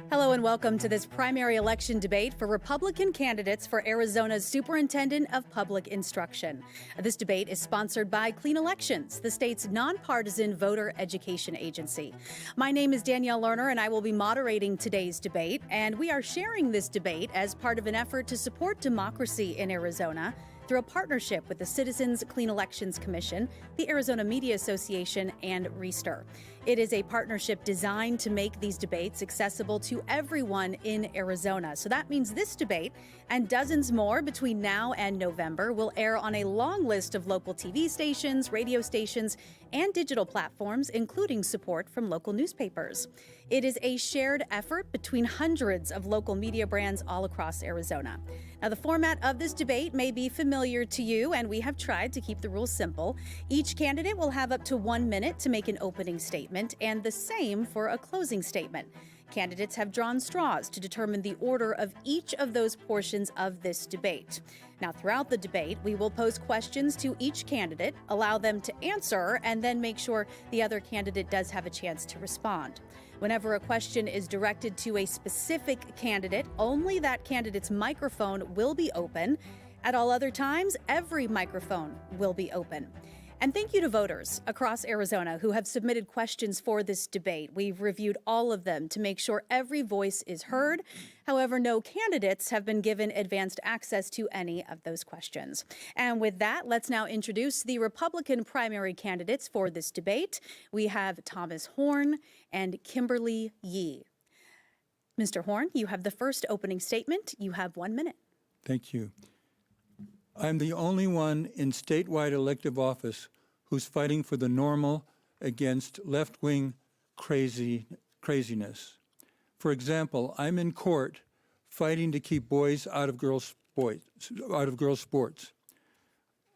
Hello and welcome to this primary election debate for Republican candidates for Arizona's Superintendent of Public Instruction. This debate is sponsored by Clean Elections, the state's nonpartisan voter education agency. My name is Danielle Lerner and I will be moderating today's debate, and we are sharing this debate as part of an effort to support democracy in Arizona through a partnership with the Citizens Clean Elections Commission, the Arizona Media Association, and Reister. It is a partnership designed to make these debates accessible to everyone in Arizona. So that means this debate and dozens more between now and November will air on a long list of local TV stations, radio stations, and digital platforms, including support from local newspapers. It is a shared effort between hundreds of local media brands all across Arizona. Now, the format of this debate may be familiar to you, and we have tried to keep the rules simple. Each candidate will have up to 1 minute to make an opening statement, and the same for a closing statement. Candidates have drawn straws to determine the order of each of those portions of this debate. Now, throughout the debate, we will pose questions to each candidate, allow them to answer, and then make sure the other candidate does have a chance to respond. Whenever a question is directed to a specific candidate, only that candidate's microphone will be open. At all other times, every microphone will be open. And thank you to voters across Arizona who have submitted questions for this debate. We've reviewed all of them to make sure every voice is heard. However, no candidates have been given advanced access to any of those questions. And with that, let's now introduce the Republican primary candidates for this debate. We have Thomas Horne and Kimberly Yee. Mr. Horne, you have the first opening statement. You have 1 minute. Thank you. I'm the only one in statewide elective office who's fighting for the normal against left-wing craziness. For example, I'm in court fighting to keep boys out of girls' sports.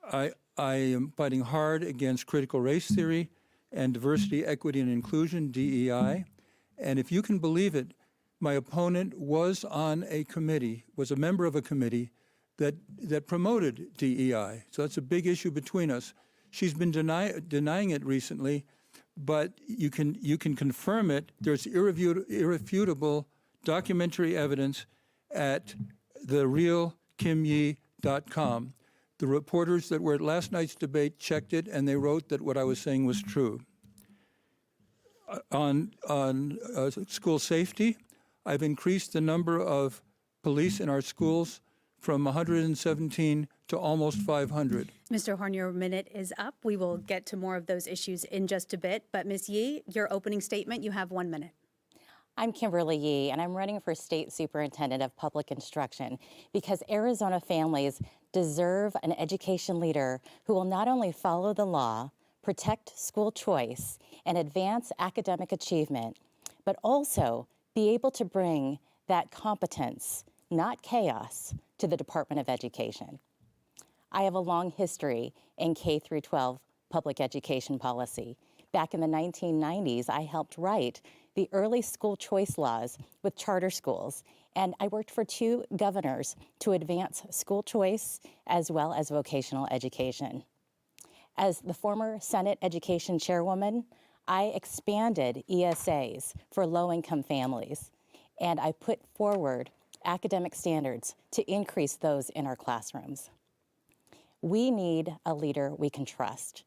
I am fighting hard against critical race theory and diversity, equity, and inclusion, DEI. And if you can believe it, my opponent was on a committee, was a member of a committee that promoted DEI. So that's a big issue between us. She's been denying it recently, but you can confirm it. There's irrefutable documentary evidence at therealkimyee.com. The reporters that were at last night's debate checked it, and they wrote that what I was saying was true. On school safety, I've increased the number of police in our schools from 117 to almost 500. Mr. Horne, your minute is up. We will get to more of those issues in just a bit. But Ms. Yee, your opening statement, you have 1 minute. I'm Kimberly Yee, and I'm running for State Superintendent of Public Instruction because Arizona families deserve an education leader who will not only follow the law, protect school choice, and advance academic achievement, but also be able to bring that competence, not chaos, to the Department of Education. I have a long history in K-12 public education policy. Back in the 1990s, I helped write the early school choice laws with charter schools, and I worked for 2 governors to advance school choice as well as vocational education. As the former Senate Education Chairwoman, I expanded ESAs for low-income families, and I put forward academic standards to increase those in our classrooms. We need a leader we can trust.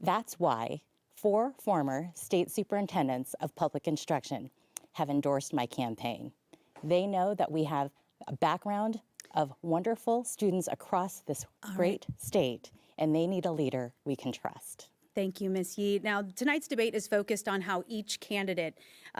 That's why 4 former state superintendents of public instruction have endorsed my campaign. They know that we have a background of wonderful students across this great state, and they need a leader we can trust. Thank you, Ms. Yee. Now, tonight's debate is focused on how each candidate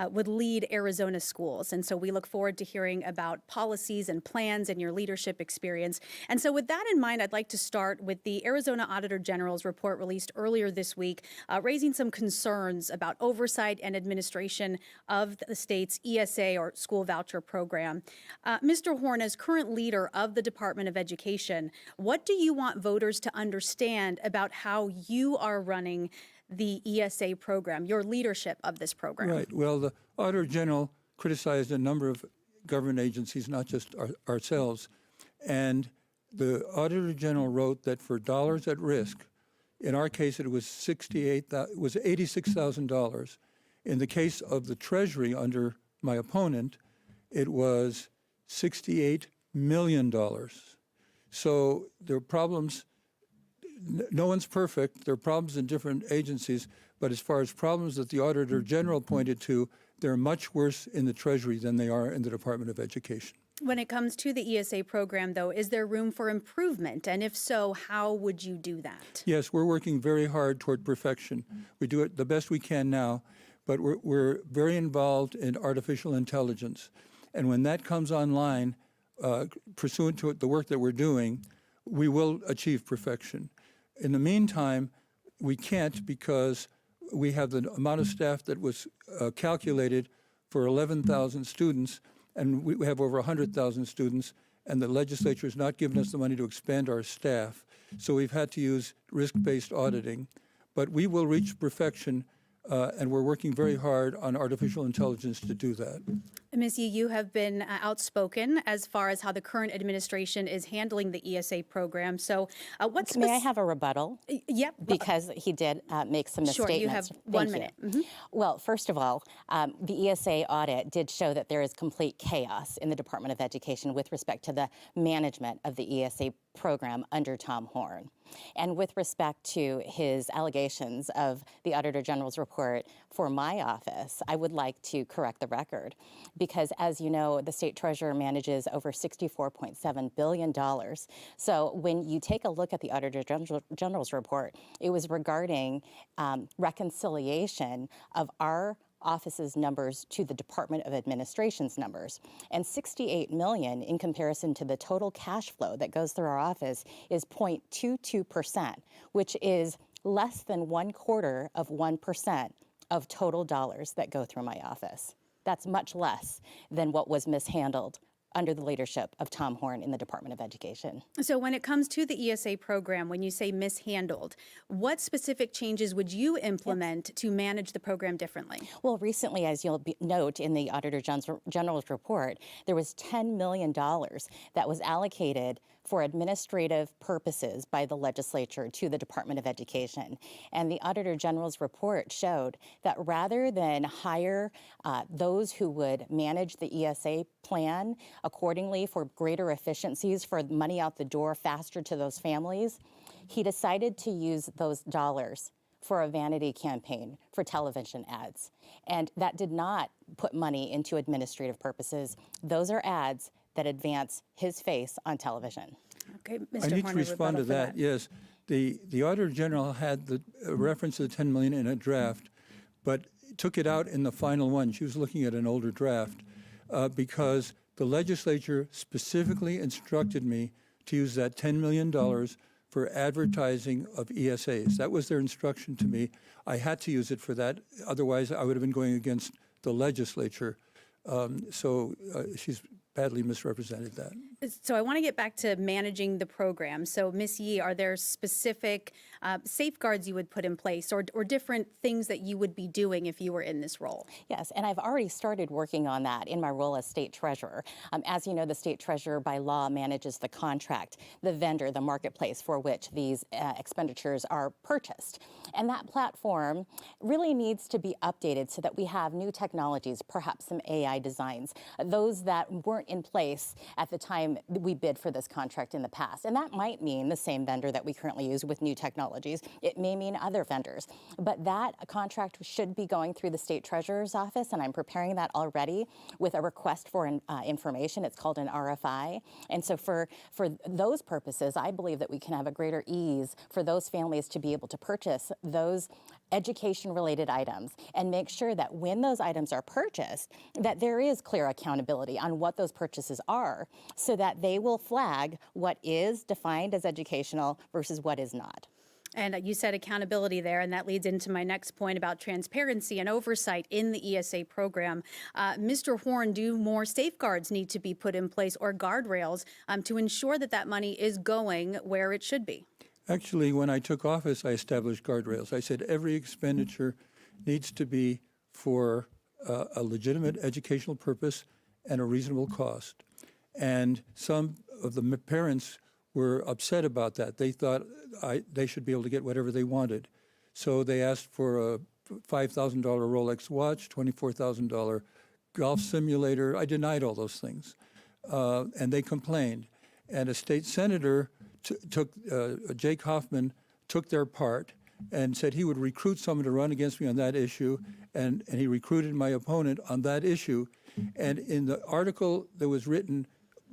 would lead Arizona schools. And so we look forward to hearing about policies and plans and your leadership experience. And so with that in mind, I'd like to start with the Arizona Auditor General's report released earlier this week, raising some concerns about oversight and administration of the state's ESA or school voucher program. Mr. Horne, as current leader of the Department of Education, what do you want voters to understand about how you are running the ESA program, your leadership of this program? Right. Well, the Auditor General criticized a number of government agencies, not just ourselves. And the Auditor General wrote that for dollars at risk, In our case, it was $86,000. In the case of the Treasury under my opponent, it was $68 million. So there are problems. No one's perfect. There are problems in different agencies, but as far as problems that the Auditor General pointed to, they're much worse in the Treasury than they are in the Department of Education. When it comes to the ESA program, though, is there room for improvement? And if so, how would you do that? Yes, we're working very hard toward perfection. We do it the best we can now, but we're very involved in artificial intelligence. And when that comes online, pursuant to the work that we're doing, we will achieve perfection. In the meantime, we can't because we have the amount of staff that was calculated for 11,000 students, and we have over 100,000 students, and the legislature has not given us the money to expand our staff. So we've had to use risk-based auditing. But we will reach perfection, and we're working very hard on artificial intelligence to do that. Ms. Yee, you have been outspoken as far as how the current administration is handling the ESA program. So what's... May I have a rebuttal? Yep. Because he did make some misstatements. Sure, you have 1 minute. Mm-hmm. Well, first of all, the ESA audit did show that there is complete chaos in the Department of Education with respect to the management of the ESA program under Tom Horne. And with respect to his allegations of the Auditor General's report for my office, I would like to correct the record. Because as you know, the state treasurer manages over $64.7 billion. So when you take a look at the Auditor General's report, it was regarding reconciliation of our office's numbers to the Department of Administration's numbers. And $68 million in comparison to the total cash flow that goes through our office is 0.22%, which is less than 1/4% of total dollars that go through my office. That's much less than what was mishandled under the leadership of Tom Horne in the Department of Education. So when it comes to the ESA program, when you say mishandled, what specific changes would you implement to manage the program differently? Well, recently, as you'll note in the Auditor General's report, there was $10 million that was allocated for administrative purposes by the legislature to the Department of Education. And the Auditor General's report showed that rather than hire those who would manage the ESA plan accordingly for greater efficiencies, for money out the door faster to those families, he decided to use those dollars for a vanity campaign for television ads. And that did not put money into administrative purposes. Those are ads that advance his face on television. Okay, Mr. I need Horne, to respond to that. Yes, the Auditor General had the reference to the $10 million in a draft, but took it out in the final one. She was looking at an older draft because the legislature specifically instructed me to use that $10 million for advertising of ESAs. That was their instruction to me. I had to use it for that. Otherwise, I would have been going against the legislature. So she's badly misrepresented that. So I want to get back to managing the program. So Ms. Yee, are there specific safeguards you would put in place or different things that you would be doing if you were in this role? Yes, and I've already started working on that in my role as state treasurer. As you know, the state treasurer by law manages the contract, the vendor, the marketplace for which these expenditures are purchased. And that platform really needs to be updated so that we have new technologies, perhaps some AI designs, those that weren't in place at the time we bid for this contract in the past. And that might mean the same vendor that we currently use with new technologies. It may mean other vendors. But that contract should be going through the state treasurer's office, and I'm preparing that already with a request for information. It's called an RFI. And so for those purposes, I believe that we can have a greater ease for those families to be able to purchase those education-related items and make sure that when those items are purchased, that there is clear accountability on what those purchases are so that they will flag what is defined as educational versus what is not. And you said accountability there, and that leads into my next point about transparency and oversight in the ESA program. Mr. Horne, do more safeguards need to be put in place or guardrails to ensure that that money is going where it should be? Actually, when I took office, I established guardrails. I said every expenditure needs to be for a legitimate educational purpose and a reasonable cost. And some of the parents were upset about that. They thought they should be able to get whatever they wanted. So they asked for a $5,000 Rolex watch, $24,000 golf simulator. I denied all those things. And they complained. And a state senator Jake Hoffman took their part and said he would recruit someone to run against me on that issue, and he recruited my opponent on that issue. And in the article that was written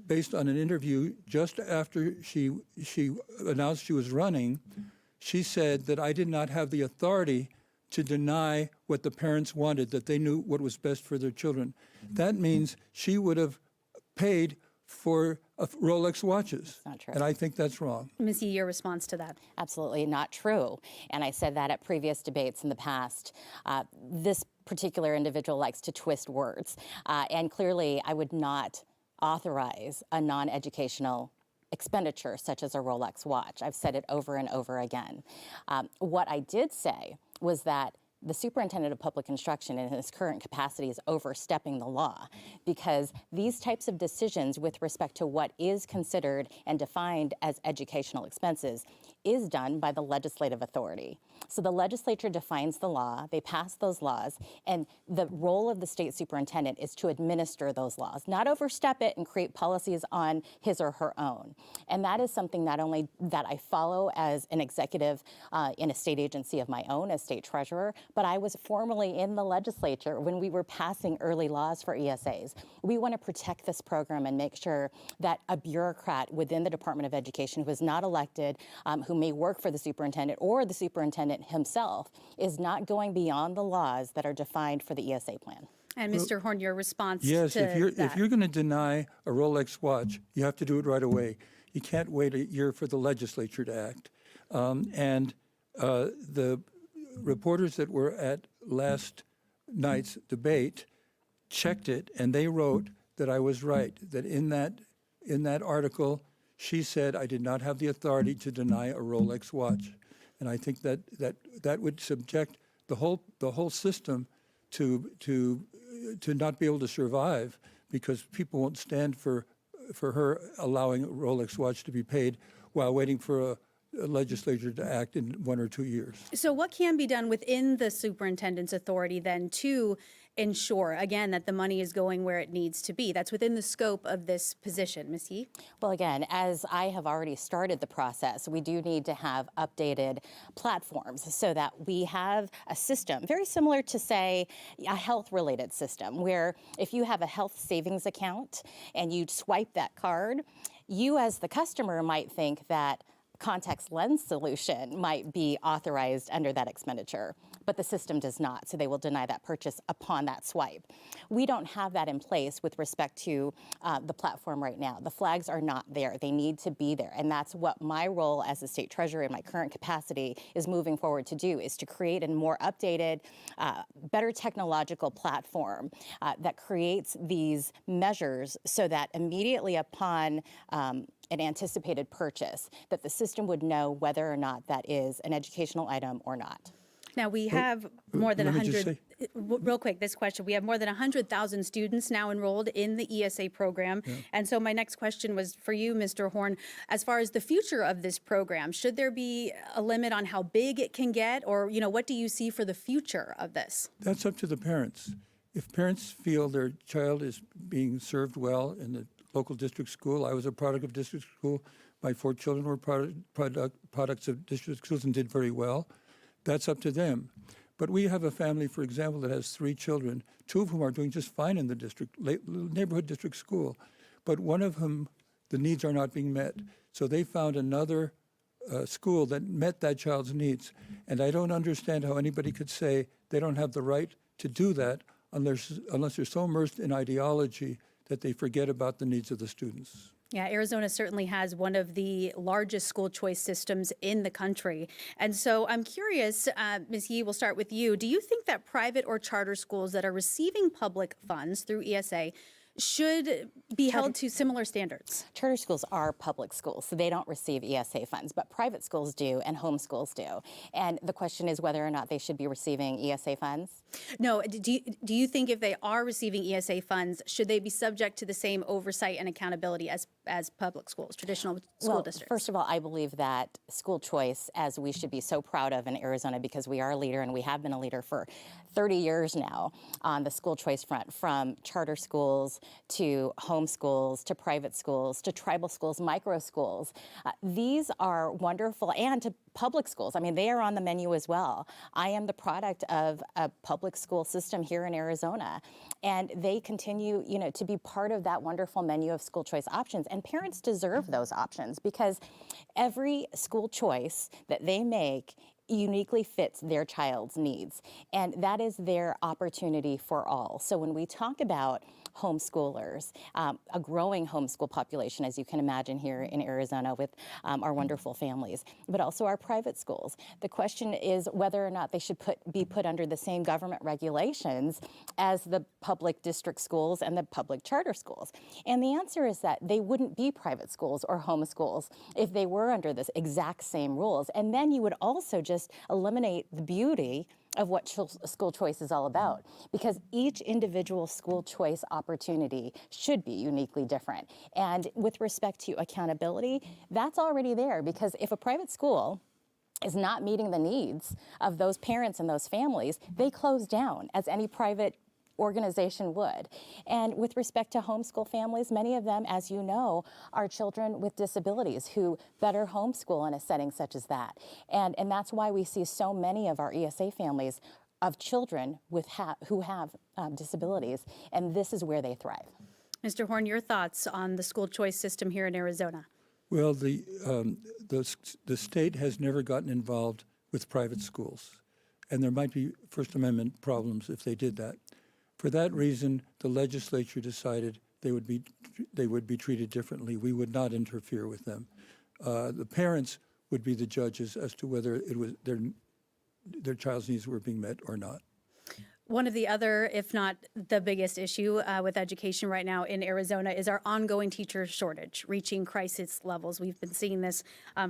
based on an interview just after she announced she was running, she said that I did not have the authority to deny what the parents wanted, that they knew what was best for their children. That means she would have paid for Rolex watches. Not true. And I think that's wrong. Ms. Yee, your response to that? Absolutely not true. And I said that at previous debates in the past. This particular individual likes to twist words. And clearly, I would not authorize a non-educational expenditure such as a Rolex watch. I've said it over and over again. What I did say was that the Superintendent of Public Instruction in his current capacity is overstepping the law, because these types of decisions with respect to what is considered and defined as educational expenses is done by the legislative authority. So the legislature defines the law, they pass those laws, and the role of the state superintendent is to administer those laws, not overstep it and create policies on his or her own. And that is something not only that I follow as an executive in a state agency of my own as state treasurer, but I was formerly in the legislature when we were passing early laws for ESAs. We want to protect this program and make sure that a bureaucrat within the Department of Education who is not elected, who may work for the superintendent or the superintendent himself, is not going beyond the laws that are defined for the ESA plan. And Mr. Horne, your response yes, to if you're going to deny a Rolex watch, you have to do it right away. You can't wait a year for the legislature to act. The reporters that were at last night's debate checked it, and they wrote that I was right, that in that article, she said I did not have the authority to deny a Rolex watch. And I think that would subject the whole system to not be able to survive, because people won't stand for her allowing a Rolex watch to be paid while waiting for a legislature to act in 1 or 2 years. So what can be done within the superintendent's authority then to ensure, again, that the money is going where it needs to be? That's within the scope of this position. Ms. Yee? Well, again, as I have already started the process, we do need to have updated platforms so that we have a system very similar to, say, a health-related system, where if you have a health savings account and you swipe that card, you as the customer might think that contact lens solution might be authorized under that expenditure, but the system does not, so they will deny that purchase upon that swipe. We don't have that in place with respect to the platform right now. The flags are not there. They need to be there, and that's what my role as a state treasurer in my current capacity is moving forward to do, is to create a more updated, better technological platform that creates these measures so that immediately upon an anticipated purchase, that the system would know whether or not that is an educational item or not. Now, we have more than 100, real quick, this question, we have more than 100,000 students now enrolled in the ESA program. Yeah. And so my next question was for you, Mr. Horne, as far as the future of this program, should there be a limit on how big it can get, or, what do you see for the future of this? That's up to the parents. If parents feel their child is being served well in the local district school. I was a product of district school. My 4 children were products of district schools and did very well. That's up to them. But we have a family, for example, that has 3 children, 2 of whom are doing just fine in the neighborhood district school. But one of whom, the needs are not being met. So they found another school that met that child's needs. And I don't understand how anybody could say they don't have the right to do that unless they're so immersed in ideology that they forget about the needs of the students. Yeah, Arizona certainly has one of the largest school choice systems in the country. And so I'm curious, Ms. Yee, we'll start with you. Do you think that private or charter schools that are receiving public funds through ESA should be held to similar standards? Charter schools are public schools, so they don't receive ESA funds, but private schools do and homeschools do. And the question is whether or not they should be receiving ESA funds? No, do you think if they are receiving ESA funds, should they be subject to the same oversight and accountability as as public schools, traditional school districts? First of all, I believe that school choice, as we should be so proud of in Arizona, because we are a leader and we have been a leader for 30 years now on the school choice front, from charter schools to homeschools to private schools to tribal schools, micro schools. These are wonderful, and to public schools. I mean, they are on the menu as well. I am the product of a public school system here in Arizona, and they continue, to be part of that wonderful menu of school choice options. And parents deserve those options, because every school choice that they make uniquely fits their child's needs, and that is their opportunity for all. So when we talk about homeschoolers, a growing homeschool population, as you can imagine here in Arizona with our wonderful families, but also our private schools, the question is whether or not they should be put under the same government regulations as the public district schools and the public charter schools. And the answer is that they wouldn't be private schools or homeschools if they were under this exact same rules. And then you would also just eliminate the beauty of what school choice is all about, because each individual school choice opportunity should be uniquely different. And with respect to accountability, that's already there, because if a private school is not meeting the needs of those parents and those families, they close down, as any private organization would. And with respect to homeschool families, many of them, as you know, are children with disabilities who better homeschool in a setting such as that. And that's why we see so many of our ESA families of children who have disabilities, and this is where they thrive. Mr. Horne, your thoughts on the school choice system here in Arizona? Well, the state has never gotten involved with private schools, and there might be First Amendment problems if they did that. For that reason, the legislature decided they would be treated differently. We would not interfere with them. The parents would be the judges as to whether it was their child's needs were being met or not. One of the other, if not the biggest issue with education right now in Arizona is our ongoing teacher shortage, reaching crisis levels. We've been seeing this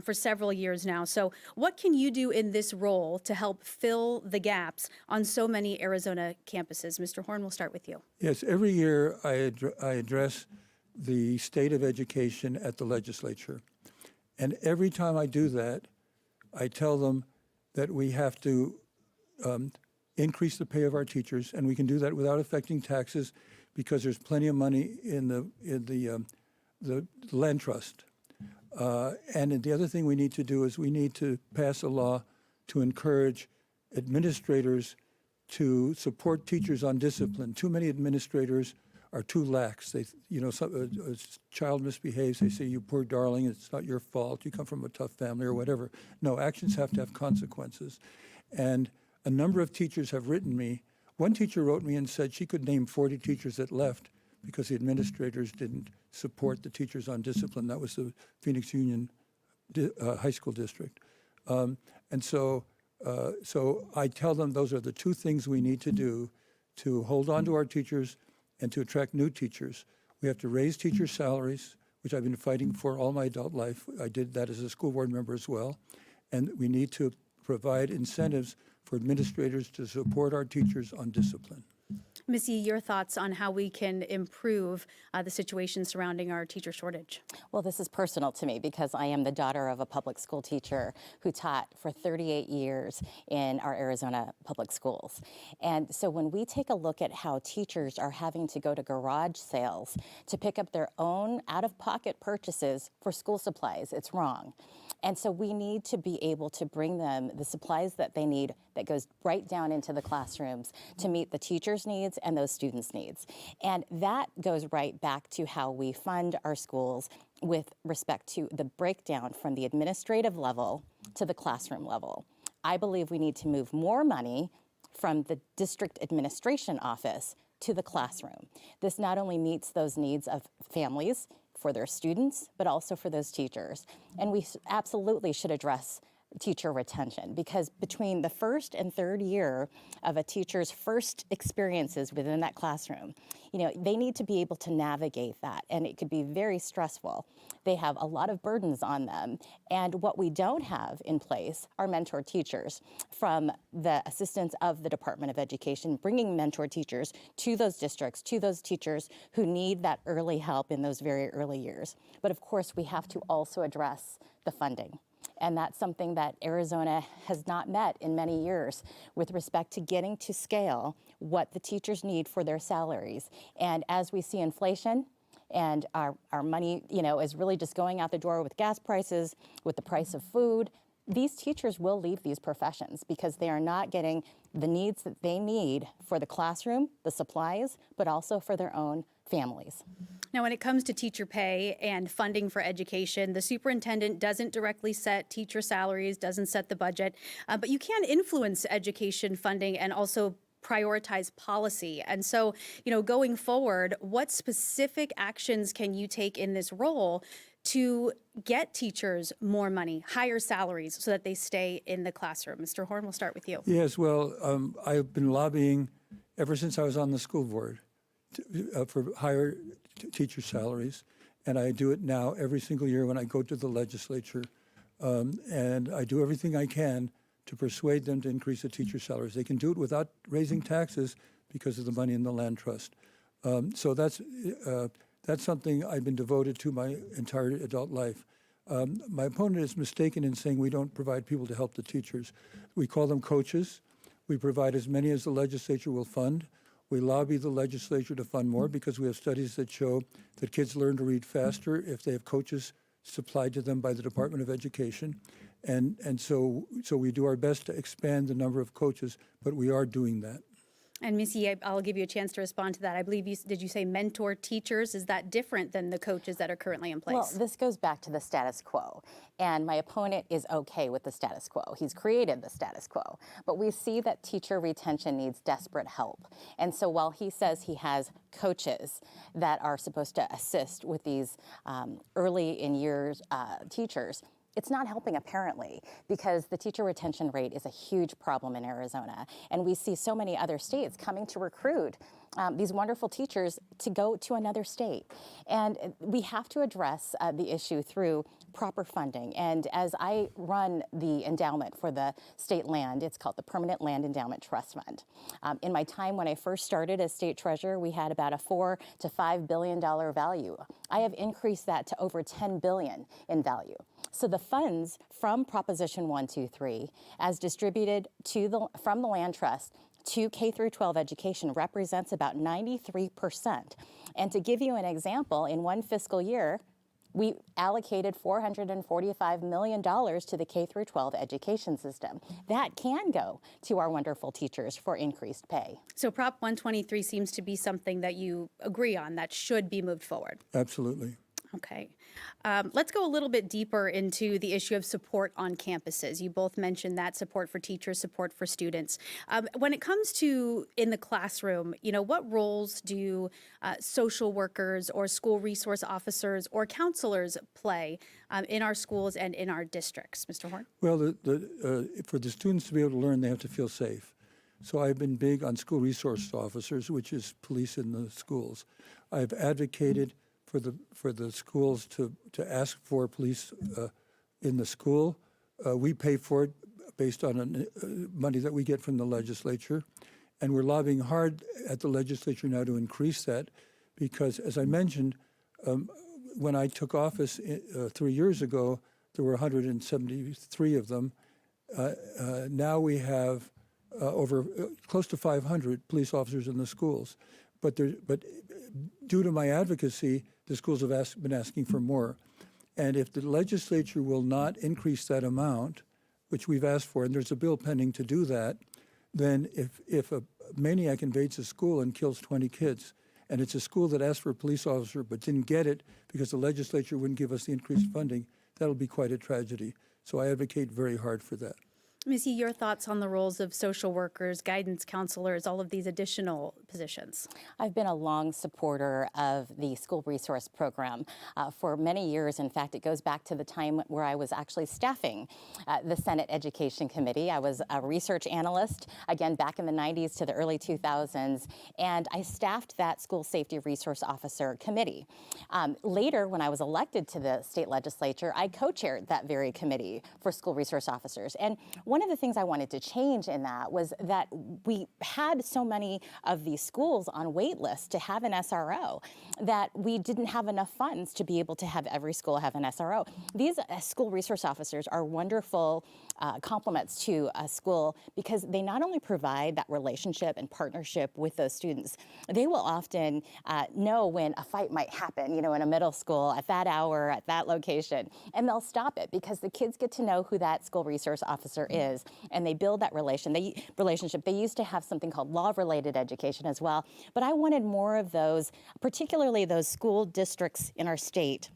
for several years now. So what can you do in this role to help fill the gaps on so many Arizona campuses? Mr. Horne, we'll start with you. Yes, every year I address the state of education at the legislature. And every time I do that, I tell them that we have to increase the pay of our teachers, and we can do that without affecting taxes, because there's plenty of money in the land trust. And the other thing we need to do is we need to pass a law to encourage administrators to support teachers on discipline. Too many administrators are too lax. They, a child misbehaves, they say, "You poor darling, it's not your fault. You come from a tough family," or whatever. No, actions have to have consequences. And a number of teachers have written me. One teacher wrote me and said she could name 40 teachers that left because the administrators didn't support the teachers on discipline. That was the Phoenix Union High School District. And so I tell them those are the two things we need to do to hold on to our teachers and to attract new teachers. We have to raise teacher salaries, which I've been fighting for all my adult life. I did that as a school board member as well. And we need to provide incentives for administrators to support our teachers on discipline. Ms. Yee, your thoughts on how we can improve the situation surrounding our teacher shortage? Well, this is personal to me because I am the daughter of a public school teacher who taught for 38 years in our Arizona public schools. And so when we take a look at how teachers are having to go to garage sales to pick up their own out-of-pocket purchases for school supplies, it's wrong. And so we need to be able to bring them the supplies that they need that goes right down into the classrooms to meet the teachers' needs and those students' needs. And that goes right back to how we fund our schools with respect to the breakdown from the administrative level to the classroom level. I believe we need to move more money from the district administration office to the classroom. This not only meets those needs of families for their students, but also for those teachers. And we absolutely should address teacher retention, because between the first and third year of a teacher's first experiences within that classroom, they need to be able to navigate that, and it could be very stressful. They have a lot of burdens on them, and what we don't have in place are mentor teachers from the assistance of the Department of Education, bringing mentor teachers to those districts, to those teachers who need that early help in those very early years. But of course, we have to also address the funding. And that's something that Arizona has not met in many years with respect to getting to scale what the teachers need for their salaries. And as we see inflation and our money, is really just going out the door with gas prices, with the price of food, these teachers will leave these professions because they are not getting the needs that they need for the classroom, the supplies, but also for their own families. Now, when it comes to teacher pay and funding for education, the superintendent doesn't directly set teacher salaries, doesn't set the budget, but you can influence education funding and also prioritize policy. And so, going forward, what specific actions can you take in this role to get teachers more money, higher salaries, so that they stay in the classroom? Mr. Horne, we'll start with you. Yes, well, I've been lobbying ever since I was on the school board for higher teacher salaries, and I do it now every single year when I go to the legislature, and I do everything I can to persuade them to increase the teacher salaries. They can do it without raising taxes because of the money in the land trust. So that's something I've been devoted to my entire adult life. My opponent is mistaken in saying we don't provide people to help the teachers. We call them coaches. We provide as many as the legislature will fund. We lobby the legislature to fund more because we have studies that show that kids learn to read faster if they have coaches supplied to them by the Department of Education. And so we do our best to expand the number of coaches, but we are doing that. And Missy, I'll give you a chance to respond to that. I believe did you say mentor teachers? Is that different than the coaches that are currently in place? Well, this goes back to the status quo. And my opponent is okay with the status quo. He's created the status quo. But we see that teacher retention needs desperate help. And so while he says he has coaches that are supposed to assist with these early in years teachers, it's not helping, apparently, because the teacher retention rate is a huge problem in Arizona. And we see so many other states coming to recruit these wonderful teachers to go to another state. And we have to address the issue through proper funding. And as I run the endowment for the state land, it's called the Permanent Land Endowment Trust Fund. In my time when I first started as state treasurer, we had about a $4 to $5 billion value. I have increased that to over $10 billion in value. So the funds from Proposition 123, as distributed from the land trust to K through 12 education, represents about 93%. And to give you an example, in one fiscal year, we allocated $445 million to the K through 12 education system. That can go to our wonderful teachers for increased pay. So Prop 123 seems to be something that you agree on that should be moved forward. Absolutely. Okay. Let's go a little bit deeper into the issue of support on campuses. You both mentioned that support for teachers, support for students. When it comes to in the classroom, what roles do social workers or school resource officers or counselors play in our schools and in our districts? Mr. Horne? Well, for the students to be able to learn, they have to feel safe. So I've been big on school resource officers, which is police in the schools. I've advocated for the schools to ask for police in the school. We pay for it based on money that we get from the legislature. And we're lobbying hard at the legislature now to increase that because, as I mentioned, when I took office 3 years ago, there were 173 of them. Now we have over close to 500 police officers in the schools. But due to my advocacy, the schools have been asking for more. And if the legislature will not increase that amount, which we've asked for, and there's a bill pending to do that, then if a maniac invades a school and kills 20 kids, and it's a school that asked for a police officer but didn't get it because the legislature wouldn't give us the increased funding, that'll be quite a tragedy. So I advocate very hard for that. Missy, your thoughts on the roles of social workers, guidance counselors, all of these additional positions? I've been a long supporter of the school resource program for many years. In fact, it goes back to the time where I was actually staffing the Senate Education Committee. I was a research analyst, again, back in the 90s to the early 2000s, and I staffed that school safety resource officer committee. Later, when I was elected to the state legislature, I co-chaired that very committee for school resource officers. And one of the things I wanted to change in that was that we had so many of these schools on wait lists to have an SRO that we didn't have enough funds to be able to have every school have an SRO. These school resource officers are wonderful complements to a school because they not only provide that relationship and partnership with those students, they will often know when a fight might happen, you know, in a middle school at that hour, at that location, and they'll stop it because the kids get to know who that school resource officer is, and they build that relationship. They used to have something called law-related education as well, but I wanted more of those, particularly those school districts in our state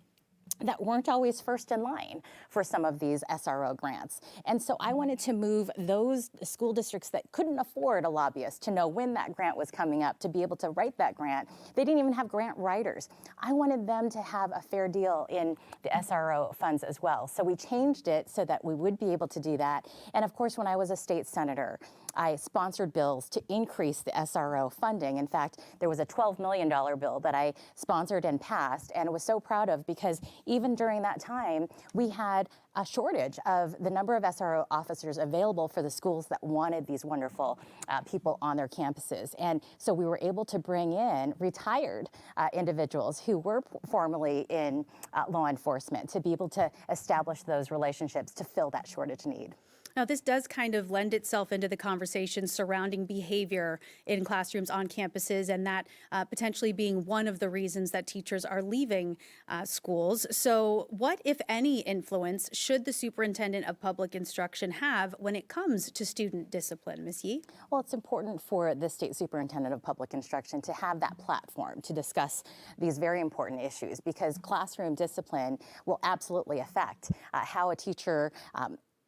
that weren't always first in line for some of these SRO grants. And so I wanted to move those school districts that couldn't afford a lobbyist to know when that grant was coming up, to be able to write that grant. They didn't even have grant writers. I wanted them to have a fair deal in the SRO funds as well. So we changed it so that we would be able to do that. And of course, when I was a state senator, I sponsored bills to increase the SRO funding. In fact, there was a $12 million bill that I sponsored and passed and was so proud of because even during that time, we had a shortage of the number of SRO officers available for the schools that wanted these wonderful people on their campuses. And so we were able to bring in retired individuals who were formerly in law enforcement to be able to establish those relationships to fill that shortage need. Now, this does kind of lend itself into the conversation surrounding behavior in classrooms on campuses, and that potentially being one of the reasons that teachers are leaving schools. So what, if any, influence should the superintendent of public instruction have when it comes to student discipline? Ms. Yee? Well, it's important for the state superintendent of public instruction to have that platform to discuss these very important issues, because classroom discipline will absolutely affect how a teacher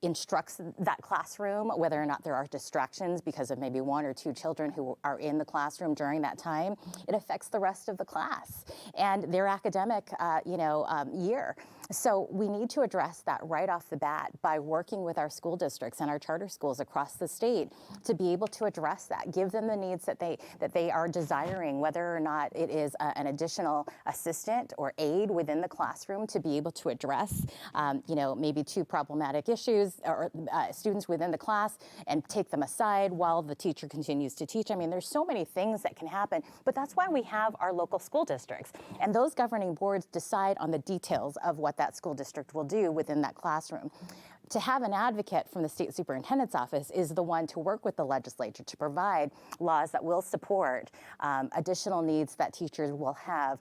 instructs that classroom, whether or not there are distractions because of maybe one or two children who are in the classroom during that time. It affects the rest of the class and their academic, year. So we need to address that right off the bat by working with our school districts and our charter schools across the state to be able to address that, give them the needs that they are desiring, whether or not it is an additional assistant or aide within the classroom to be able to address, maybe two problematic issues or students within the class and take them aside while the teacher continues to teach. I mean, there's so many things that can happen, but that's why we have our local school districts. And those governing boards decide on the details of what that school district will do within that classroom. To have an advocate from the state superintendent's office is the one to work with the legislature to provide laws that will support additional needs that teachers will have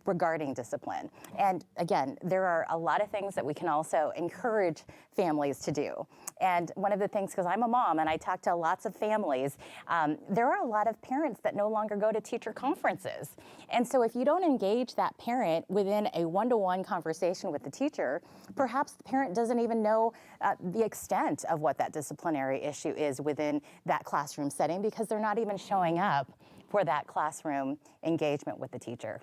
regarding discipline. And again, there are a lot of things that we can also encourage families to do. And one of the things, because I'm a mom and I talk to lots of families, there are a lot of parents that no longer go to teacher conferences. And so if you don't engage that parent within a one-to-one conversation with the teacher, perhaps the parent doesn't even know the extent of what that disciplinary issue is within that classroom setting because they're not even showing up for that classroom engagement with the teacher.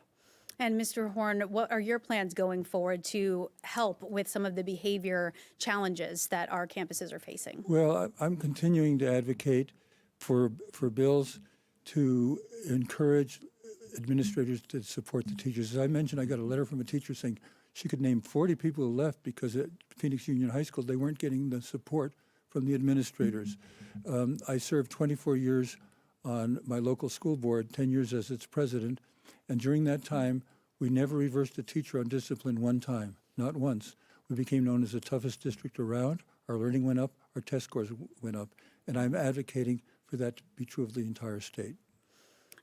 And Mr. Horne, what are your plans going forward to help with some of the behavior challenges that our campuses are facing? Well, I'm continuing to advocate for bills to encourage administrators to support the teachers. As I mentioned, I got a letter from a teacher saying she could name 40 people who left because at Phoenix Union High School they weren't getting the support from the administrators. I served 24 years on my local school board, 10 years as its president, and during that time, we never reversed a teacher on discipline one time, not once. We became known as the toughest district around. Our learning went up, our test scores went up, and I'm advocating for that to be true of the entire state.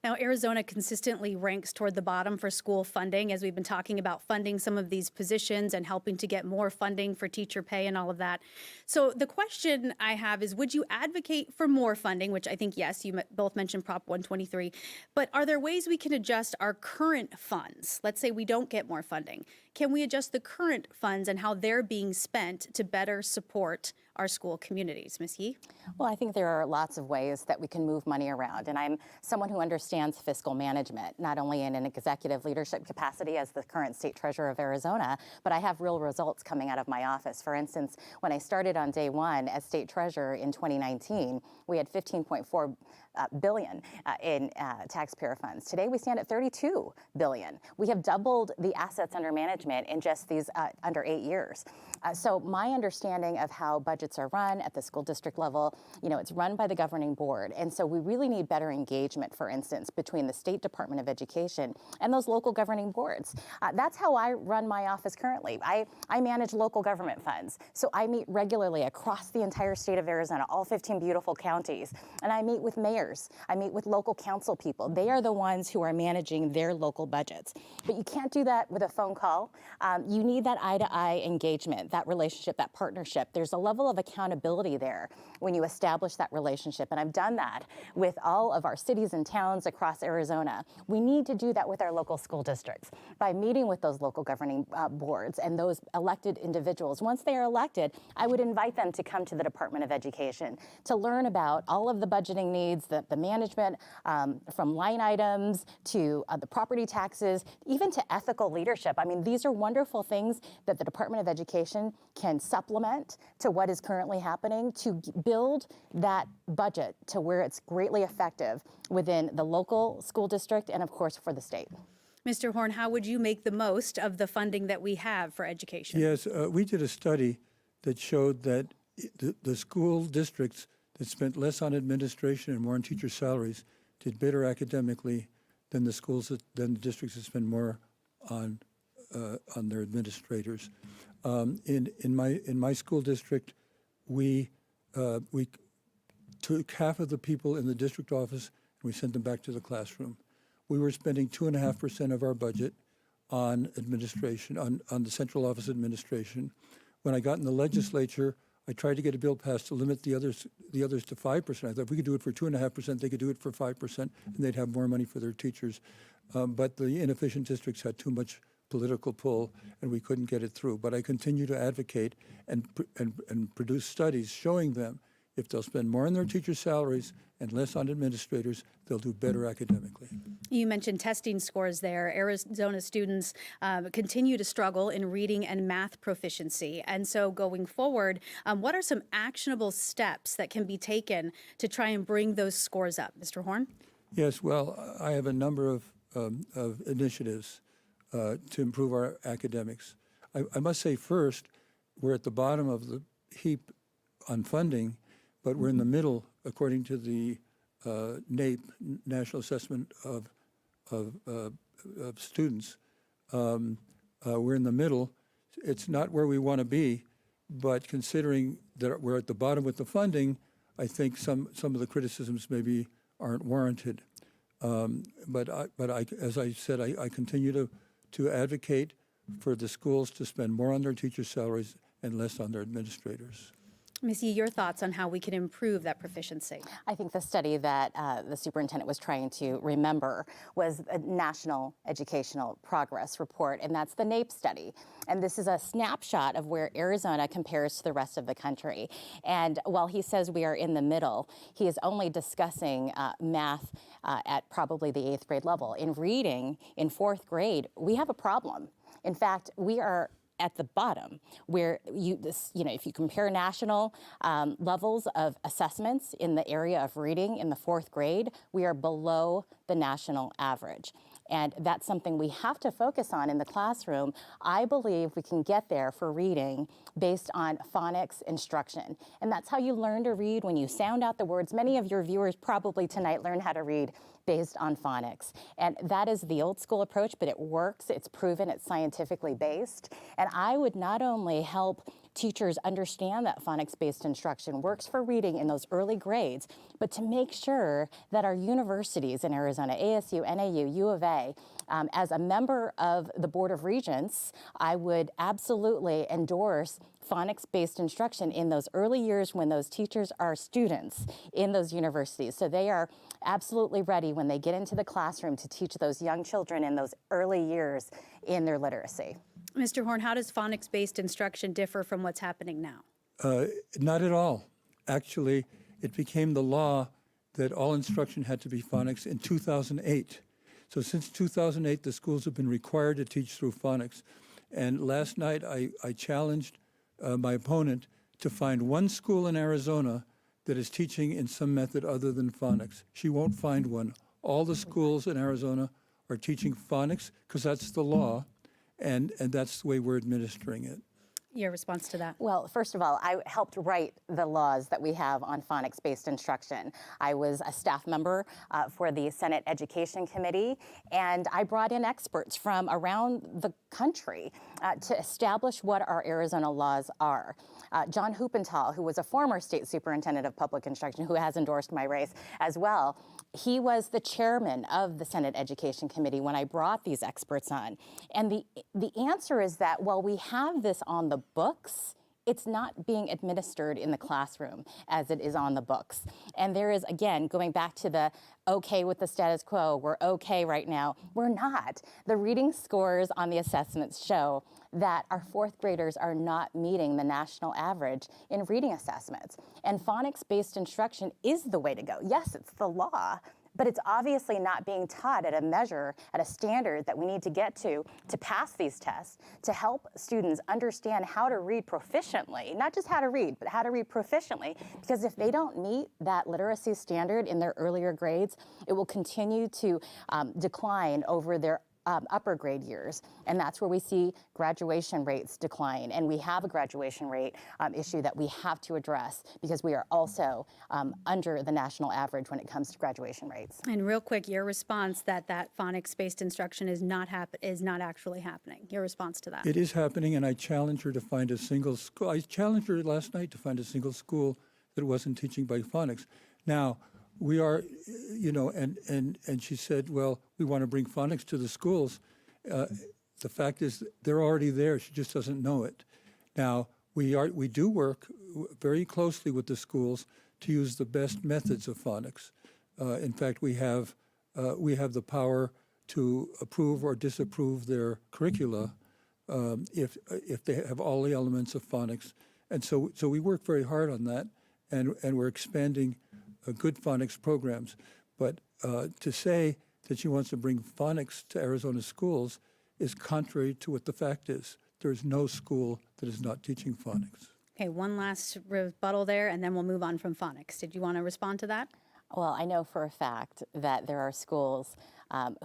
Now, Arizona consistently ranks toward the bottom for school funding, as we've been talking about funding some of these positions and helping to get more funding for teacher pay and all of that. So the question I have is, would you advocate for more funding, which I think, yes, you both mentioned Prop 123, but are there ways we can adjust our current funds? Let's say we don't get more funding. Can we adjust the current funds and how they're being spent to better support our school communities. Ms. Yee? Well, I think there are lots of ways that we can move money around, and I'm someone who understands fiscal management, not only in an executive leadership capacity as the current state treasurer of Arizona, but I have real results coming out of my office. For instance, when I started on day one as state treasurer in 2019, we had $15.4 billion in taxpayer funds. Today we stand at $32 billion. We have doubled the assets under management in just these under 8 years. So my understanding of how budgets are run at the school district level, it's run by the governing board. And so we really need better engagement, for instance, between the State Department of Education and those local governing boards. That's how I run my office currently. I manage local government funds. So I meet regularly across the entire state of Arizona, all 15 beautiful counties. And I meet with mayors. I meet with local council people. They are the ones who are managing their local budgets. But you can't do that with a phone call. You need that eye-to-eye engagement, that relationship, that partnership. There's a level of accountability there when you establish that relationship. And I've done that with all of our cities and towns across Arizona. We need to do that with our local school districts by meeting with those local governing boards and those elected individuals. Once they are elected, I would invite them to come to the Department of Education to learn about all of the budgeting needs, the management, from line items to the property taxes, even to ethical leadership. I mean, these are wonderful things that the Department of Education can supplement to what is currently happening to build that budget to where it's greatly effective within the local school district and, of course, for the state. Mr. Horne, how would you make the most of the funding that we have for education? Yes, we did a study that showed that the school districts that spent less on administration and more on teacher salaries did better academically than the districts that spend more on their administrators. In my school district, we took half of the people in the district office and we sent them back to the classroom. We were spending 2.5% of our budget on administration, on the central office administration. When I got in the legislature, I tried to get a bill passed to limit the others to 5%. I thought if we could do it for 2.5%, they could do it for 5%, and they'd have more money for their teachers. But the inefficient districts had too much political pull, and we couldn't get it through. But I continue to advocate and produce studies showing them if they'll spend more on their teacher salaries and less on administrators, they'll do better academically. You mentioned testing scores there. Arizona students continue to struggle in reading and math proficiency. And so going forward, what are some actionable steps that can be taken to try and bring those scores up? Mr. Horne? Yes, well, I have a number of initiatives to improve our academics. I must say first, we're at the bottom of the heap on funding, but we're in the middle, according to the NAEP, National Assessment of Students. We're in the middle. It's not where we want to be, but considering that we're at the bottom with the funding, I think some of the criticisms maybe aren't warranted. But as I said, I continue to advocate for the schools to spend more on their teacher salaries and less on their administrators. Ms. Yee, your thoughts on how we can improve that proficiency? I think the study that the superintendent was trying to remember was a National Educational Progress Report, and that's the NAEP study. And this is a snapshot of where Arizona compares to the rest of the country. And while he says we are in the middle, he is only discussing math at probably the 8th grade level. In reading, in 4th grade, we have a problem. In fact, we are at the bottom, where if you compare national levels of assessments in the area of reading in the 4th grade, we are below the national average. And that's something we have to focus on in the classroom. I believe we can get there for reading based on phonics instruction. And that's how you learn to read, when you sound out the words. Many of your viewers probably tonight learn how to read based on phonics. And that is the old school approach, but it works, it's proven, it's scientifically based. And I would not only help teachers understand that phonics-based instruction works for reading in those early grades, but to make sure that our universities in Arizona, ASU, NAU, U of A, as a member of the Board of Regents, I would absolutely endorse phonics-based instruction in those early years when those teachers are students in those universities. So they are absolutely ready when they get into the classroom to teach those young children in those early years in their literacy. Mr. Horne, how does phonics-based instruction differ from what's happening now? Not at all. Actually, it became the law that all instruction had to be phonics in 2008. So since 2008, the schools have been required to teach through phonics. And last night, I challenged my opponent to find one school in Arizona that is teaching in some method other than phonics. She won't find one. All the schools in Arizona are teaching phonics because that's the law, and that's the way we're administering it. Your response to that? Well, first of all, I helped write the laws that we have on phonics-based instruction. I was a staff member for the Senate Education Committee, and I brought in experts from around the country to establish what our Arizona laws are. John Huppenthal, who was a former state superintendent of public instruction, who has endorsed my race as well, he was the chairman of the Senate Education Committee when I brought these experts on. And the answer is that while we have this on the books, it's not being administered in the classroom as it is on the books. And there is, again, going back to the okay with the status quo, we're okay right now. We're not. The reading scores on the assessments show that our fourth graders are not meeting the national average in reading assessments. And phonics-based instruction is the way to go. Yes, it's the law, but it's obviously not being taught at a measure, at a standard that we need to get to pass these tests, to help students understand how to read proficiently, not just how to read, but how to read proficiently, because if they don't meet that literacy standard in their earlier grades, it will continue to decline over their upper grade years, and that's where we see graduation rates decline. And we have a graduation rate issue that we have to address because we are also under the national average when it comes to graduation rates. And real quick, your response that phonics-based instruction is not actually happening. Your response to that? It is happening, and I challenged her to find a single school. I challenged her last night to find a single school that wasn't teaching by phonics. Now, we are, and she said, well, we want to bring phonics to the schools. The fact is they're already there. She just doesn't know it. Now, we do work very closely with the schools to use the best methods of phonics. In fact, we have the power to approve or disapprove their curricula if they have all the elements of phonics. And so we work very hard on that, and we're expanding good phonics programs. But to say that she wants to bring phonics to Arizona schools is contrary to what the fact is. There is no school that is not teaching phonics. Okay, one last rebuttal there, and then we'll move on from phonics. Did you want to respond to that? Well, I know for a fact that there are schools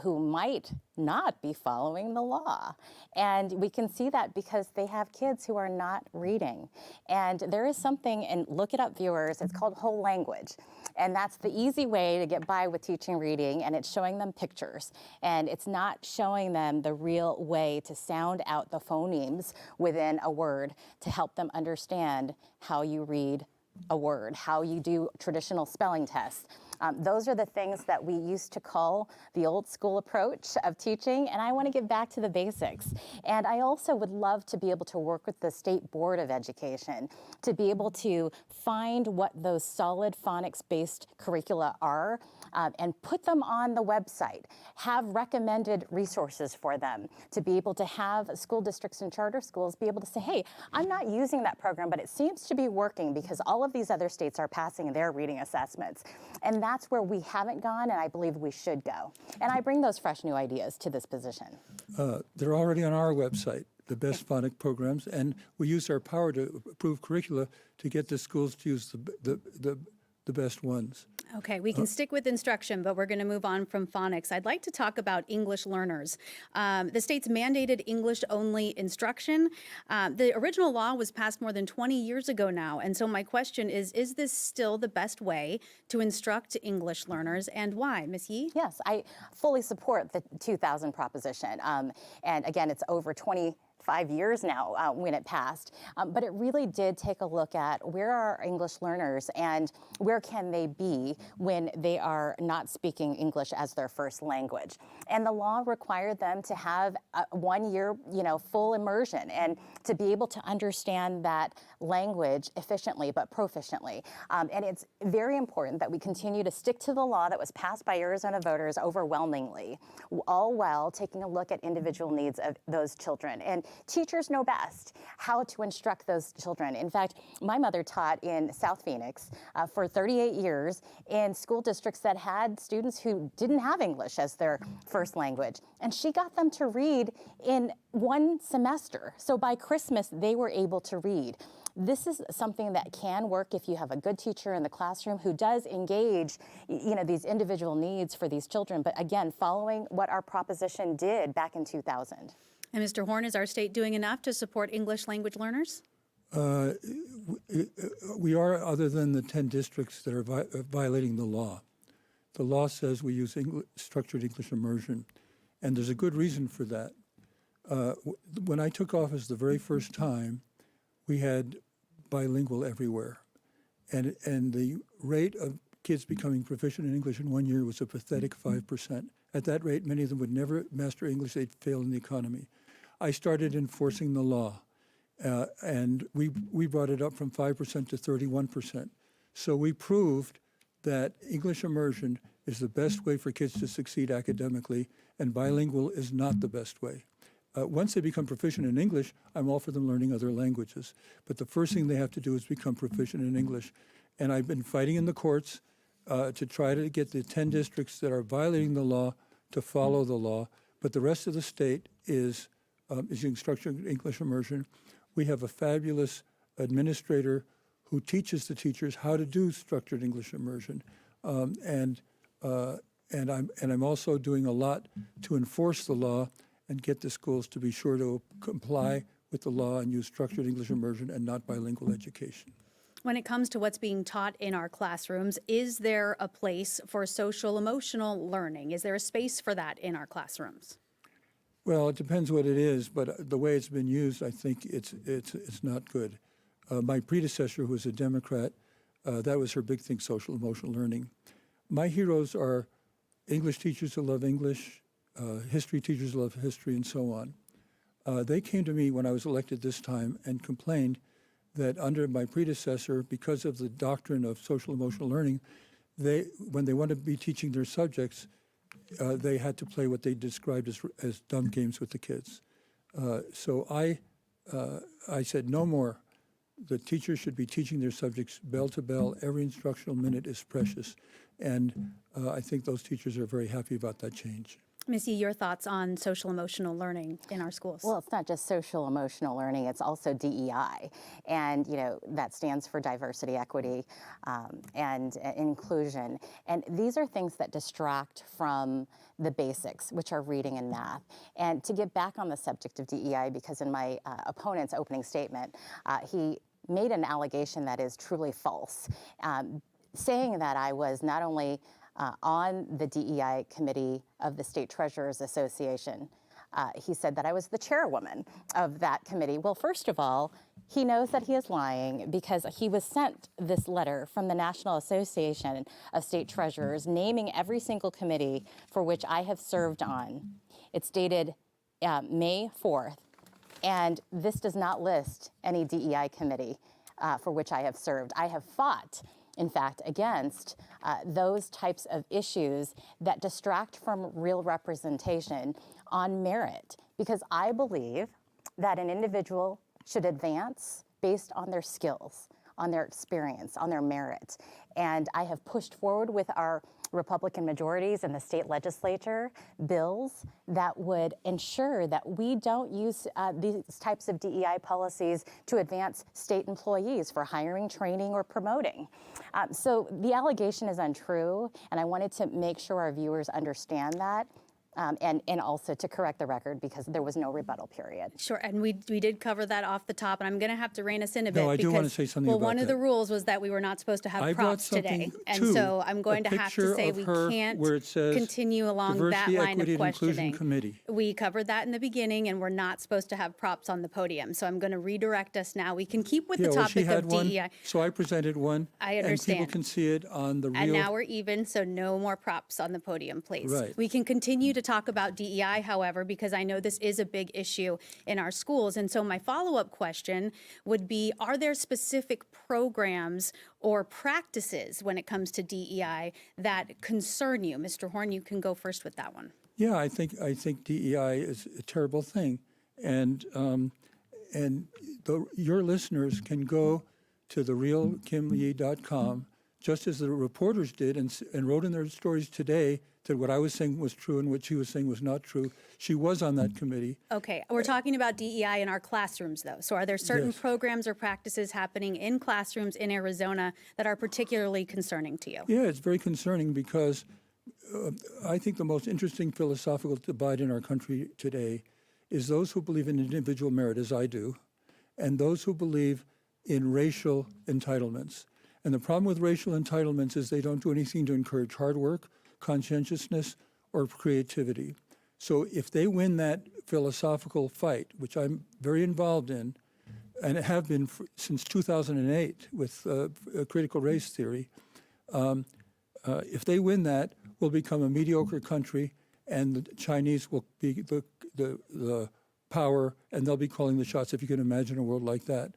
who might not be following the law. And we can see that because they have kids who are not reading. And there is something, and look it up, viewers, it's called whole language. And that's the easy way to get by with teaching reading, and it's showing them pictures. And it's not showing them the real way to sound out the phonemes within a word to help them understand how you read a word, how you do traditional spelling tests. Those are the things that we used to call the old school approach of teaching, and I want to get back to the basics. And I also would love to be able to work with the State Board of Education to be able to find what those solid phonics-based curricula are and put them on the website, have recommended resources for them to be able to have school districts and charter schools be able to say, hey, I'm not using that program, but it seems to be working because all of these other states are passing their reading assessments. And that's where we haven't gone, and I believe we should go. And I bring those fresh new ideas to this position. They're already on our website, the best phonic programs, and we use our power to approve curricula to get the schools to use the best ones. Okay, we can stick with instruction, but we're going to move on from phonics. I'd like to talk about English learners. The state's mandated English-only instruction. The original law was passed more than 20 years ago now, and so my question is this still the best way to instruct English learners, and why? Ms. Yee? Yes, I fully support the 2000 proposition, and again, it's over 25 years now when it passed, but it really did take a look at where are our English learners and where can they be when they are not speaking English as their first language. And the law required them to have 1 year, full immersion and to be able to understand that language efficiently but proficiently. And it's very important that we continue to stick to the law that was passed by Arizona voters overwhelmingly, all while taking a look at individual needs of those children. And Teachers know best how to instruct those children. In fact, my mother taught in South Phoenix for 38 years in school districts that had students who didn't have English as their first language. And she got them to read in one semester. So by Christmas, they were able to read. This is something that can work if you have a good teacher in the classroom who does engage, these individual needs for these children. But again, following what our proposition did back in 2000. And Mr. Horne, is our state doing enough to support English language learners? We are, other than the 10 districts that are violating the law. The law says we use structured English immersion, and there's a good reason for that. When I took office the very first time, we had bilingual everywhere. And the rate of kids becoming proficient in English in 1 year was a pathetic 5%. At that rate, many of them would never master English, they'd fail in the economy. I started enforcing the law, and we brought it up from 5% to 31%. So we proved that English immersion is the best way for kids to succeed academically, and bilingual is not the best way. Once they become proficient in English, I'm all for them learning other languages. But the first thing they have to do is become proficient in English. And I've been fighting in the courts to try to get the 10 districts that are violating the law to follow the law. But the rest of the state is using structured English immersion. We have a fabulous administrator who teaches the teachers how to do structured English immersion. And I'm also doing a lot to enforce the law and get the schools to be sure to comply with the law and use structured English immersion and not bilingual education. When it comes to what's being taught in our classrooms, is there a place for social emotional learning? Is there a space for that in our classrooms? Well, it depends what it is, but the way it's been used, I think it's not good. My predecessor, who was a Democrat, that was her big thing, social emotional learning. My heroes are English teachers who love English, history teachers love history, and so on. They came to me when I was elected this time and complained that under my predecessor, because of the doctrine of social emotional learning, when they want to be teaching their subjects, they had to play what they described as dumb games with the kids. So I said, no more. The teachers should be teaching their subjects bell to bell. Every instructional minute is precious. And I think those teachers are very happy about that change. Ms. Yee, your thoughts on social emotional learning in our schools? Well, it's not just social emotional learning, it's also DEI. And, that stands for diversity, equity, and inclusion. And these are things that distract from the basics, which are reading and math. And to get back on the subject of DEI, because in my opponent's opening statement, he made an allegation that is truly false, saying that I was not only on the DEI committee of the State Treasurers Association. He said that I was the chairwoman of that committee. Well, first of all, he knows that he is lying because he was sent this letter from the National Association of State Treasurers naming every single committee for which I have served on. It's dated May 4th, and this does not list any DEI committee for which I have served. I have fought, in fact, against those types of issues that distract from real representation on merit, because I believe that an individual should advance based on their skills, on their experience, on their merit. And I have pushed forward with our Republican majorities in the state legislature bills that would ensure that we don't use these types of DEI policies to advance state employees for hiring, training, or promoting. So the allegation is untrue, and I wanted to make sure our viewers understand that. And also to correct the record because there was no rebuttal period. Sure, and we did cover that off the top, and I'm going to have to rein us in a bit. No, I do want to say something about that. Well, one of the rules was that we were not supposed to have props today, and so I'm going to have to say we can't continue along that line of questioning. We covered that in the beginning, and we're not supposed to have props on the podium, so I'm going to redirect us now. We can keep with the topic of DEI. So I presented one. I understand. And people can see it on the real. And now we're even, so no more props on the podium, please. Right. We can continue to talk about DEI, however, because I know this is a big issue in our schools. And so my follow-up question would be, are there specific programs or practices when it comes to DEI that concern you? Mr. Horne, you can go first with that one. Yeah, I think DEI is a terrible thing. Your listeners can go to therealkimlee.com, just as the reporters did, and wrote in their stories today that what I was saying was true and what she was saying was not true. She was on that committee. Okay, we're talking about DEI in our classrooms, though. So are there certain Yes. programs or practices happening in classrooms in Arizona that are particularly concerning to you? Yeah, it's very concerning because I think the most interesting philosophical divide in our country today is those who believe in individual merit, as I do, and those who believe in racial entitlements. And the problem with racial entitlements is they don't do anything to encourage hard work, conscientiousness, or creativity. So if they win that philosophical fight, which I'm very involved in, and have been since 2008 with critical race theory, if they win that, we'll become a mediocre country, and the Chinese will be the power, and they'll be calling the shots, if you can imagine a world like that.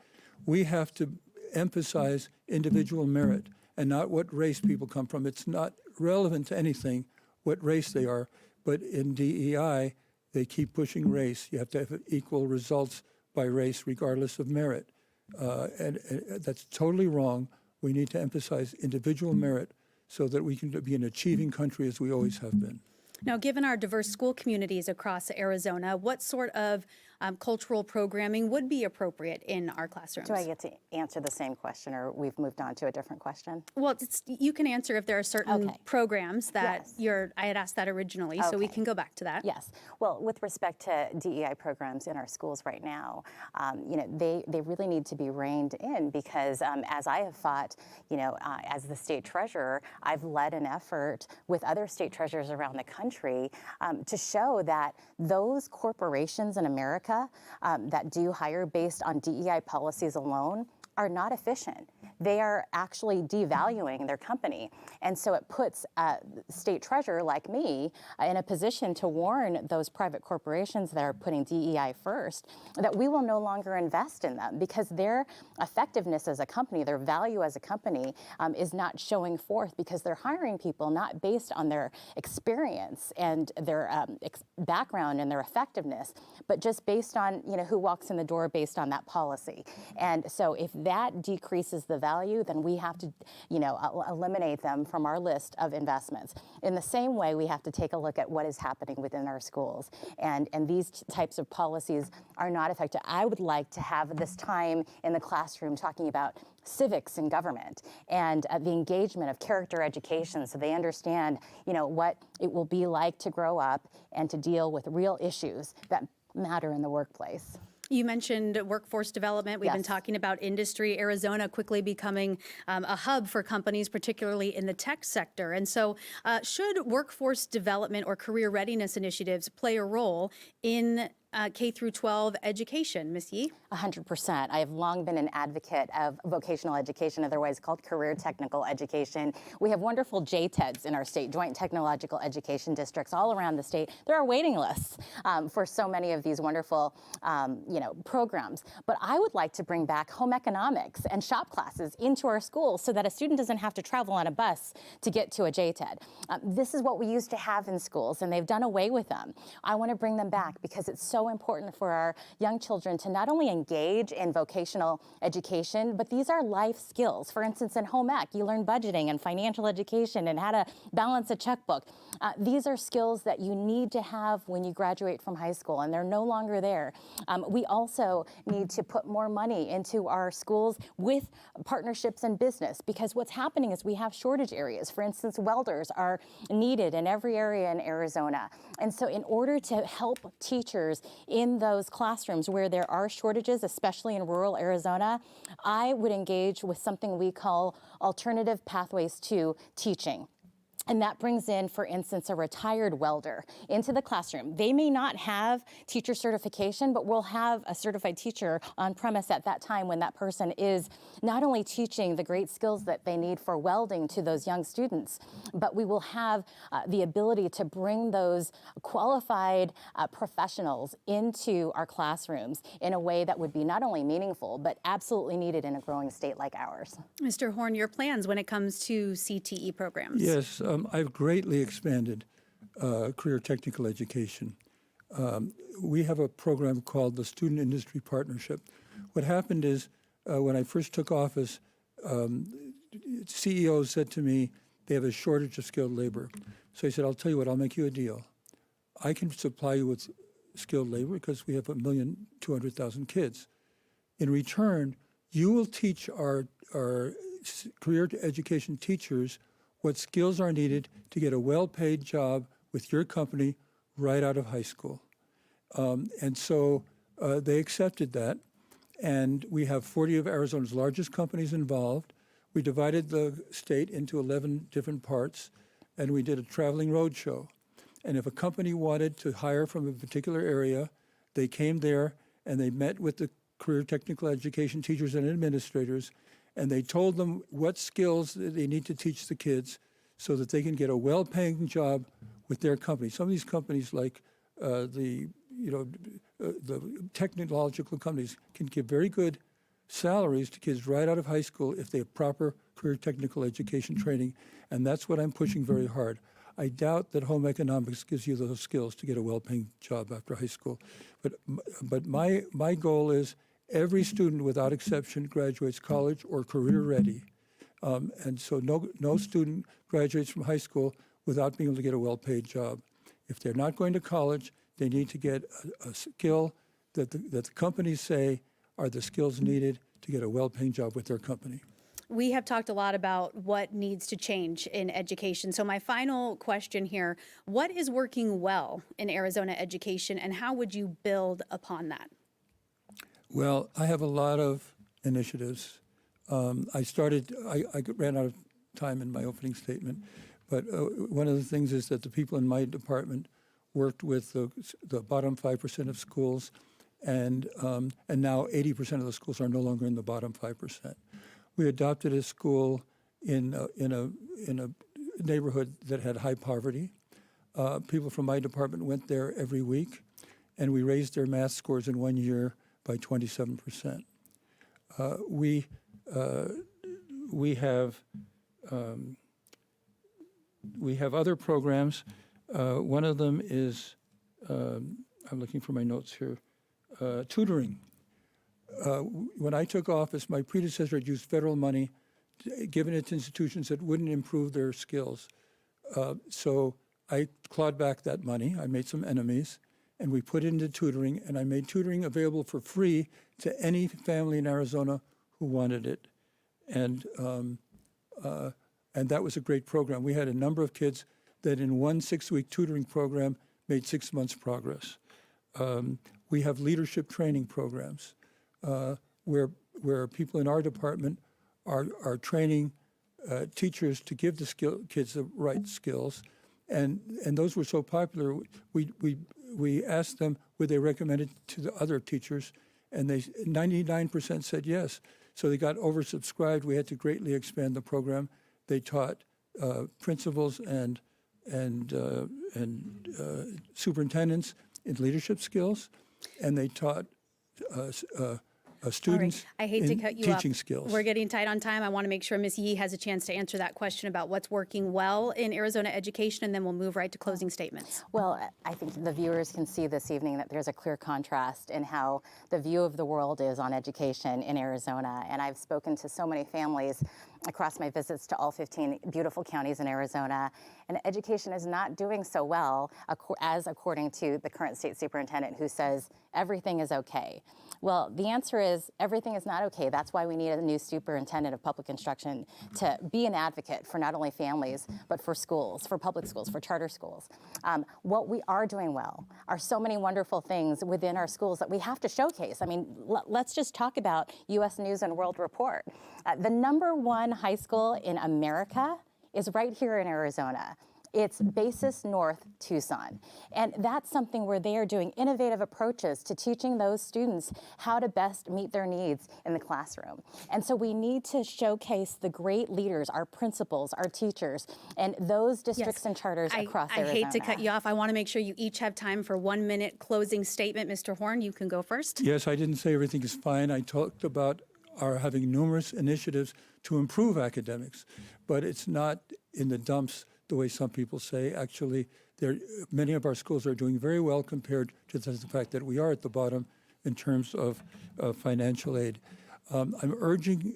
We have to emphasize individual merit and not what race people come from. It's not relevant to anything what race they are, but in DEI, they keep pushing race. You have to have equal results by race regardless of merit. And that's totally wrong. We need to emphasize individual merit so that we can be an achieving country as we always have been. Now, given our diverse school communities across Arizona, what sort of cultural programming would be appropriate in our classrooms? Do I get to answer the same question, or we've moved on to a different question? Well, you can answer if there are certain Okay. programs that Yes. I had asked that originally, so we Okay. can go back to that. Yes. Well, with respect to DEI programs in our schools right now, they really need to be reined in because as I have fought, as the state treasurer, I've led an effort with other state treasurers around the country to show that those corporations in America that do hire based on DEI policies alone are not efficient. They are actually devaluing their company. And so it puts a state treasurer like me in a position to warn those private corporations that are putting DEI first that we will no longer invest in them because their effectiveness as a company, their value as a company is not showing forth because they're hiring people not based on their experience and their background and their effectiveness, but just based on who walks in the door based on that policy. And so if that decreases the value, then we have to, eliminate them from our list of investments. In the same way, we have to take a look at what is happening within our schools. And these types of policies are not effective. I would like to have this time in the classroom talking about civics in government and the engagement of character education so they understand, what it will be like to grow up and to deal with real issues that matter in the workplace. You mentioned workforce development. We've been Yes. talking about industry. Arizona quickly becoming a hub for companies, particularly in the tech sector. And so should workforce development or career readiness initiatives play a role in K through 12 education? Ms. Yee? 100%. I have long been an advocate of vocational education, otherwise called career technical education. We have wonderful JTEDs in our state, Joint Technological Education Districts, all around the state. There are waiting lists for so many of these wonderful, programs. But I would like to bring back home economics and shop classes into our schools so that a student doesn't have to travel on a bus to get to a JTED. This is what we used to have in schools, and they've done away with them. I want to bring them back because it's so important for our young children to not only engage in vocational education, but these are life skills. For instance, in home ec, you learn budgeting and financial education and how to balance a checkbook. These are skills that you need to have when you graduate from high school, and they're no longer there. We also need to put more money into our schools with partnerships and business, because what's happening is we have shortage areas. For instance, welders are needed in every area in Arizona. And so in order to help teachers in those classrooms where there are shortages, especially in rural Arizona, I would engage with something we call alternative pathways to teaching. And that brings in, for instance, a retired welder into the classroom. They may not have teacher certification, but we'll have a certified teacher on premise at that time when that person is not only teaching the great skills that they need for welding to those young students, but we will have the ability to bring those qualified professionals into our classrooms in a way that would be not only meaningful, but absolutely needed in a growing state like ours. Mr. Horne, your plans when it comes to CTE programs? Yes, I've greatly expanded career technical education. we have a program called the Student Industry Partnership. What happened is when I first took office, CEOs said to me, they have a shortage of skilled labor. So I said, I'll tell you what, I'll make you a deal. I can supply you with skilled labor because we have 1,200,000 kids. In return, you will teach our career education teachers what skills are needed to get a well-paid job with your company right out of high school. And so they accepted that. And we have 40 of Arizona's largest companies involved. We divided the state into 11 different parts, and we did a traveling road show. And if a company wanted to hire from a particular area, they came there and they met with the career technical education teachers and administrators, and they told them what skills they need to teach the kids so that they can get a well-paying job with their company. Some of these companies, like the technological companies, can give very good salaries to kids right out of high school if they have proper career technical education training, and that's what I'm pushing very hard. I doubt that home economics gives you those skills to get a well-paying job after high school. But my goal is every student, without exception, graduates college or career ready. And so no student graduates from high school without being able to get a well-paid job. If they're not going to college, they need to get a skill that the companies say are the skills needed to get a well-paying job with their company. We have talked a lot about what needs to change in education. So my final question here, what is working well in Arizona education, and how would you build upon that? Well, I have a lot of initiatives. I ran out of time in my opening statement, but one of the things is that the people in my department worked with the bottom 5% of schools, and now 80% of the schools are no longer in the bottom 5%. We adopted a school in a neighborhood that had high poverty. People from my department went there every week, and we raised their math scores in 1 year by 27%. We have other programs. One of them is, I'm looking for my notes here, tutoring. When I took office, my predecessor had used federal money given it to institutions that wouldn't improve their skills. So I clawed back that money. I made some enemies, and we put it into tutoring, and I made tutoring available for free to any family in Arizona who wanted it. And that was a great program. We had a number of kids that in one 6-week tutoring program made 6 months progress. We have leadership training programs where people in our department are training teachers to give the kids the right skills. And those were so popular, we asked them would they recommend it to the other teachers, and 99% said yes. So they got oversubscribed. We had to greatly expand the program. They taught principals and superintendents in leadership skills, and they taught students I hate to cut you teaching off. skills. We're getting tight on time. I want to make sure Ms. Yee has a chance to answer that question about what's working well in Arizona education, and then we'll move right to closing statements. Well, I think the viewers can see this evening that there's a clear contrast in how the view of the world is on education in Arizona. And I've spoken to so many families across my visits to all 15 beautiful counties in Arizona, and education is not doing so well, as according to the current state superintendent, who says everything is okay. Well, the answer is everything is not okay. That's why we need a new superintendent of public instruction to be an advocate for not only families, but for schools, for public schools, for charter schools. What we are doing well are so many wonderful things within our schools that we have to showcase. I mean, let's just talk about U.S. News and World Report. The #1 high school in America is right here in Arizona. It's Basis North Tucson. And that's something where they are doing innovative approaches to teaching those students how to best meet their needs in the classroom. And so we need to showcase the great leaders, our principals, our teachers, and those districts and charters across Arizona. I hate to cut you off. I want to make sure you each have time for 1 minute closing statement. Mr. Horne, you can go first. Yes, I didn't say everything is fine. I talked about our having numerous initiatives to improve academics, but it's not in the dumps the way some people say. Actually, Many of our schools are doing very well compared to the fact that we are at the bottom in terms of financial aid. I'm urging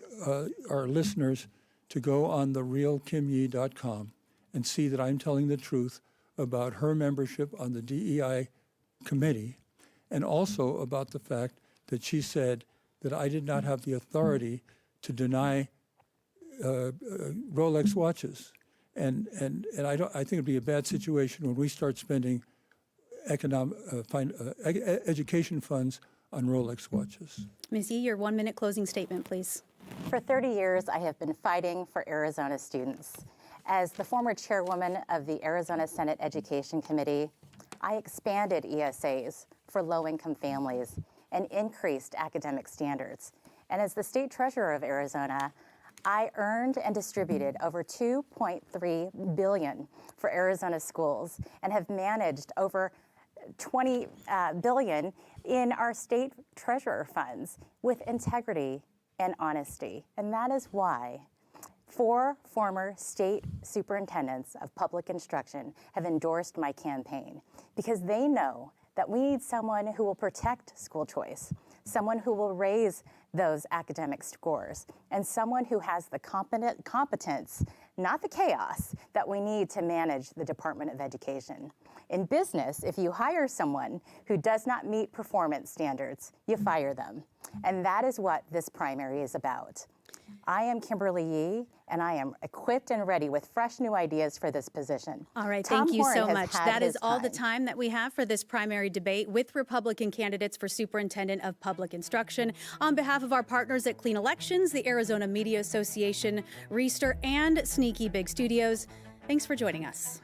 our listeners to go on therealkimyee.com and see that I'm telling the truth about her membership on the DEI committee, and also about the fact that she said that I did not have the authority to deny Rolex watches. And I think it'd be a bad situation when we start spending education funds on Rolex watches. Ms. Yee, your 1-minute closing statement, please. For 30 years, I have been fighting for Arizona students. As the former chairwoman of the Arizona Senate Education Committee, I expanded ESAs for low-income families and increased academic standards. And as the state treasurer of Arizona, I earned and distributed over $2.3 billion for Arizona schools and have managed over $20 billion in our state treasurer funds with integrity and honesty. And that is why 4 former state superintendents of public instruction have endorsed my campaign, because they know that we need someone who will protect school choice, someone who will raise those academic scores, and someone who has the competence, not the chaos, that we need to manage the Department of Education. In business, if you hire someone who does not meet performance standards, you fire them. And that is what this primary is about. I am Kimberly Yee, and I am equipped and ready with fresh new ideas for this position. All right, Tom thank you Horne so has much. had That is his all the time. time that we have for this primary debate with Republican candidates for Superintendent of Public Instruction. On behalf of our partners at Clean Elections, the Arizona Media Association, Reister, and Sneaky Big Studios, thanks for joining us.